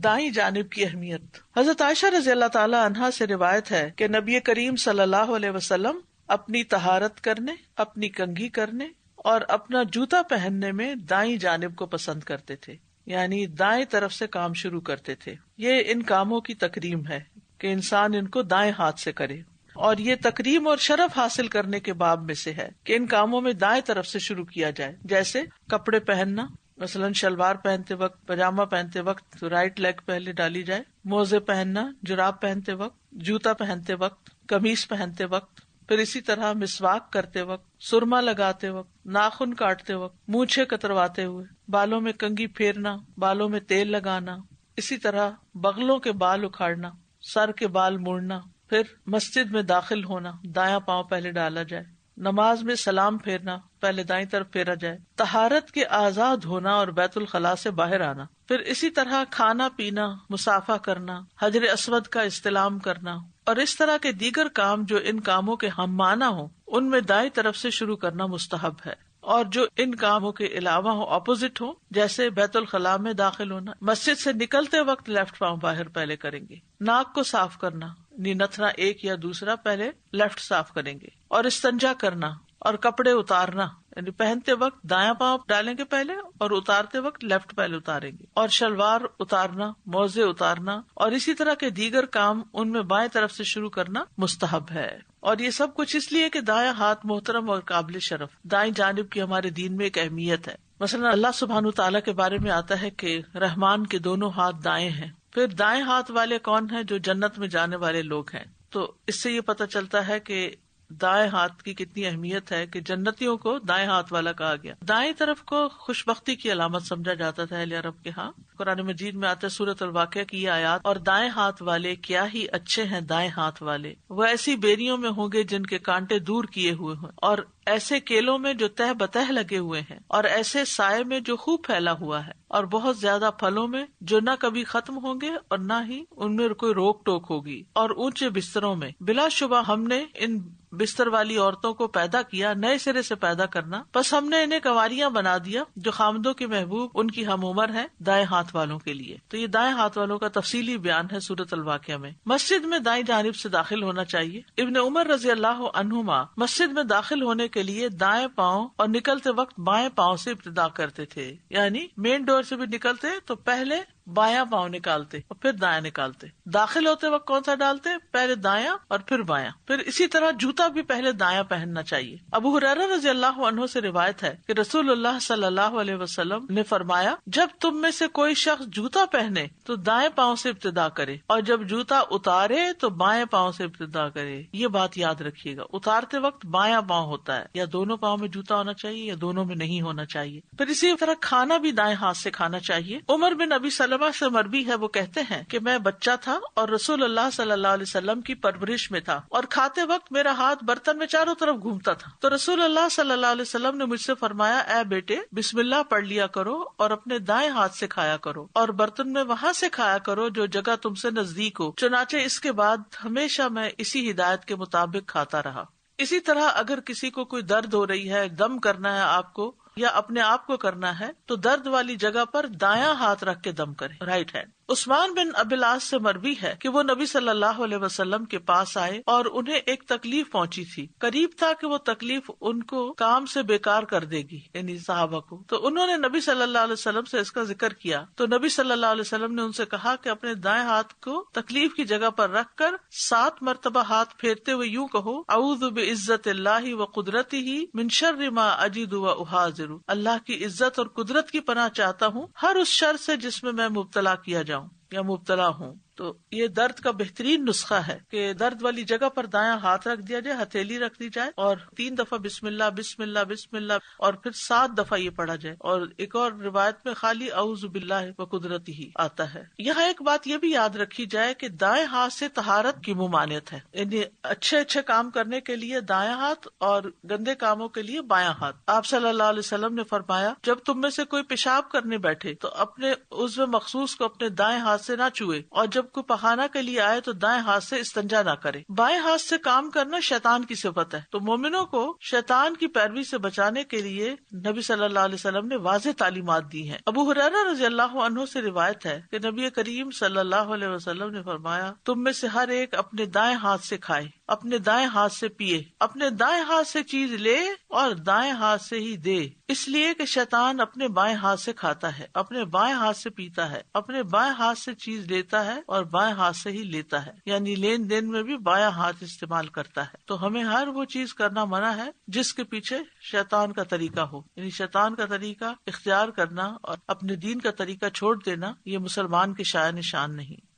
دائیں جانب کی اہمیت۔ حضرت عائشہ رضی اللہ تعالی عنہا سے روایت ہے کہ نبی کریم صلی اللہ علیہ وسلم اپنی طہارت کرنے، اپنی کنگھی کرنے اور اپنا جوتا پہننے میں دائیں جانب کو پسند کرتے تھے، یعنی دائیں طرف سے کام شروع کرتے تھے۔ یہ ان کاموں کی تکریم ہے کہ انسان ان کو دائیں ہاتھ سے کرے، اور یہ تکریم اور شرف حاصل کرنے کے باب میں سے ہے کہ ان کاموں میں دائیں طرف سے شروع کیا جائے، جیسے کپڑے پہننا، مثلاً شلوار پہنتے وقت، پاجامہ پہنتے وقت رائٹ لیگ پہلے ڈالی جائے، موزے پہننا، جراب پہنتے وقت، جوتا پہنتے وقت، قمیص پہنتے وقت، پھر اسی طرح مسواک کرتے وقت، سرما لگاتے وقت، ناخن کاٹتے وقت، مونچھیں کترواتے ہوئے، بالوں میں کنگھی پھیرنا، بالوں میں تیل لگانا، اسی طرح بغلوں کے بال اکھاڑنا، سر کے بال موڑنا، پھر مسجد میں داخل ہونا، دایاں پاؤں پہلے ڈالا جائے، نماز میں سلام پھیرنا، پہلے دائیں طرف پھیرا جائے، طہارت کے آزاد ہونا اور بیت الخلاء سے باہر آنا، پھر اسی طرح کھانا پینا، مصافحہ کرنا، حجر اسود کا استلام کرنا، اور اس طرح کے دیگر کام جو ان کاموں کے ہم معنی ہوں ان میں دائیں طرف سے شروع کرنا مستحب ہے، اور جو ان کاموں کے علاوہ ہوں، اپوزٹ ہوں، جیسے بیت الخلاء میں داخل ہونا، مسجد سے نکلتے وقت لیفٹ پاؤں باہر پہلے کریں گے، ناک کو صاف کرنا، نتنا ایک یا دوسرا پہلے لیفٹ صاف کریں گے، اور استنجا کرنا، اور کپڑے اتارنا، یعنی پہنتے وقت دایاں پاؤں ڈالیں گے پہلے، اور اتارتے وقت لیفٹ پہلے اتاریں گے، اور شلوار اتارنا، موزے اتارنا، اور اسی طرح کے دیگر کام ان میں بائیں طرف سے شروع کرنا مستحب ہے۔ اور یہ سب کچھ اس لیے کہ دایاں ہاتھ محترم اور قابل شرف، دائیں جانب کی ہمارے دین میں ایک اہمیت ہے۔ مثلا اللہ سبحانہ تعالیٰ کے بارے میں آتا ہے کہ رحمان کے دونوں ہاتھ دائیں ہیں۔ پھر دائیں ہاتھ والے کون ہیں؟ جو جنت میں جانے والے لوگ ہیں۔ تو اس سے یہ پتہ چلتا ہے کہ دائیں ہاتھ کی کتنی اہمیت ہے کہ جنتیوں کو دائیں ہاتھ والا کہا گیا۔ دائیں طرف کو خوش بختی کی علامت سمجھا جاتا تھا اہل عرب کے ہاں۔ قرآن مجید میں آتا ہے سورۃ الواقعہ کی یہ آیات، اور دائیں ہاتھ والے کیا ہی اچھے ہیں دائیں ہاتھ والے، وہ ایسی بیریوں میں ہوں گے جن کے کانٹے دور کیے ہوئے ہیں، اور ایسے کیلوں میں جو تہ بتہ لگے ہوئے ہیں، اور ایسے سائے میں جو خوب پھیلا ہوا ہے، اور بہت زیادہ پھلوں میں جو نہ کبھی ختم ہوں گے اور نہ ہی ان میں کوئی روک ٹوک ہوگی، اور اونچے بستروں میں۔ بلا شبہ ہم نے ان بستر والی عورتوں کو پیدا کیا، نئے سرے سے پیدا کرنا، بس ہم نے انہیں کنواریاں بنا دیا جو خامدوں کے محبوب ان کی ہم عمر ہے دائیں ہاتھ والوں کے لیے۔ تو یہ دائیں ہاتھ والوں کا تفصیلی بیان ہے سورۃ الواقعہ میں۔ مسجد میں دائیں جانب سے داخل ہونا چاہیے۔ ابن عمر رضی اللہ عنہما مسجد میں داخل ہونے کے لیے دائیں پاؤں اور نکلتے وقت بائیں پاؤں سے ابتدا کرتے تھے، یعنی مین ڈور سے بھی نکلتے تو پہلے بایاں پاؤں نکالتے اور پھر دایاں نکالتے۔ داخل ہوتے وقت کون سا ڈالتے؟ پہلے دایاں اور پھر بایاں۔ پھر اسی طرح جوتا بھی پہلے دایاں پہننا چاہیے۔ ابو ہریرہ رضی اللہ عنہ سے روایت ہے کہ رسول اللہ صلی اللہ علیہ وسلم نے فرمایا، جب تم میں سے کوئی شخص جوتا پہنے تو دائیں پاؤں سے ابتدا کرے، اور جب جوتا اتارے تو بائیں پاؤں سے ابتدا کرے۔ یہ بات یاد رکھیے گا، اتارتے وقت بایاں پاؤں ہوتا ہے، یا دونوں پاؤں میں جوتا ہونا چاہیے یا دونوں میں نہیں ہونا چاہیے۔ پھر اسی طرح کھانا بھی دائیں ہاتھ سے کھانا چاہیے۔ عمر بن ابی سلمہ سے مروی ہے، وہ کہتے ہیں کہ میں بچہ تھا اور رسول اللہ صلی اللہ علیہ وسلم کی پرورش میں تھا، اور کھاتے وقت میرا ہاتھ برتن میں چاروں طرف گھومتا تھا، تو رسول اللہ صلی اللہ علیہ وسلم نے مجھ سے فرمایا، اے بیٹے بسم اللہ پڑھ لیا کرو اور اپنے دائیں ہاتھ سے کھایا کرو، اور برتن میں وہاں سے کھایا کرو جو جگہ تم سے نزدیک ہو۔ چنانچہ اس کے بعد ہمیشہ میں اسی ہدایت کے مطابق کھاتا رہا۔ اسی طرح اگر کسی کو کوئی درد ہو رہی ہے، دم کرنا ہے آپ کو یا اپنے آپ کو کرنا ہے، تو درد والی جگہ پر دایاں ہاتھ رکھ کے دم کرے، رائٹ ہینڈ۔ عثمان بن ابی العاص سے مروی ہے کہ وہ نبی صلی اللہ علیہ وسلم کے پاس آئے اور انہیں ایک تکلیف پہنچی تھی، قریب تھا کہ وہ تکلیف ان کو کام سے بیکار کر دے گی، یعنی صحابہ کو۔ تو انہوں نے نبی صلی اللہ علیہ وسلم سے اس کا ذکر کیا، تو نبی صلی اللہ علیہ وسلم نے ان سے کہا کہ اپنے دائیں ہاتھ کو تکلیف کی جگہ پر رکھ کر 7 مرتبہ ہاتھ پھیرتے ہوئے یوں کہو، اعوذ بعزت اللہ وقدرتہ من شر ما اجد واحاذر، اللہ کی عزت اور قدرت کی پناہ چاہتا ہوں ہر اس شر سے جس میں مبتلا کیا جاؤں یا مبتلا ہوں۔ تو یہ درد کا بہترین نسخہ ہے کہ درد والی جگہ پر دایاں ہاتھ رکھ دیا جائے، ہتھیلی رکھ دی جائے، اور 3 دفعہ بسم اللہ بسم اللہ بسم اللہ، اور پھر 7 دفعہ یہ پڑھا جائے۔ اور ایک اور روایت میں خالی اعوذ باللہ وقدرتہ ہی آتا ہے۔ یہاں ایک بات یہ بھی یاد رکھی جائے کہ دائیں ہاتھ سے طہارت کی ممانعت ہے، یعنی اچھے کام کرنے کے لیے دایاں ہاتھ اور گندے کاموں کے لیے بایاں ہاتھ۔ آپ صلی اللہ علیہ وسلم نے فرمایا، جب تم میں سے کوئی پیشاب کرنے بیٹھے تو اپنے عضو مخصوص کو اپنے دائیں ہاتھ سے نہ چھوئے، اور جب کوئی پخانہ کے لیے آئے تو دائیں ہاتھ سے استنجا نہ کرے. بائیں ہاتھ سے کام کرنا شیطان کی صفت ہے. تو مومنوں کو شیطان کی پیروی سے بچانے کے لیے نبی صلی اللہ علیہ وسلم نے واضح تعلیمات دی ہیں. ابو ہریرہ رضی اللہ عنہ سے روایت ہے کہ نبی کریم صلی اللہ علیہ وسلم نے فرمایا، تم میں سے ہر ایک اپنے دائیں ہاتھ سے کھائے، اپنے دائیں ہاتھ سے پیے، اپنے دائیں ہاتھ سے چیز لے اور دائیں ہاتھ سے ہی دے، اس لیے کہ شیطان اپنے بائیں ہاتھ سے کھاتا ہے، اپنے بائیں ہاتھ سے پیتا ہے، اپنے بائیں ہاتھ سے چیز لیتا ہے اور بائیں ہاتھ سے ہی لیتا ہے. یعنی لین دین میں بھی بایاں ہاتھ استعمال کرتا ہے. تو ہمیں ہر وہ چیز کرنا منع ہے جس کے پیچھے شیطان کا طریقہ ہو. یعنی شیطان کا طریقہ اختیار کرنا اور اپنے دین کا طریقہ چھوڑ دینا، یہ مسلمان کے شایان شان نہیں.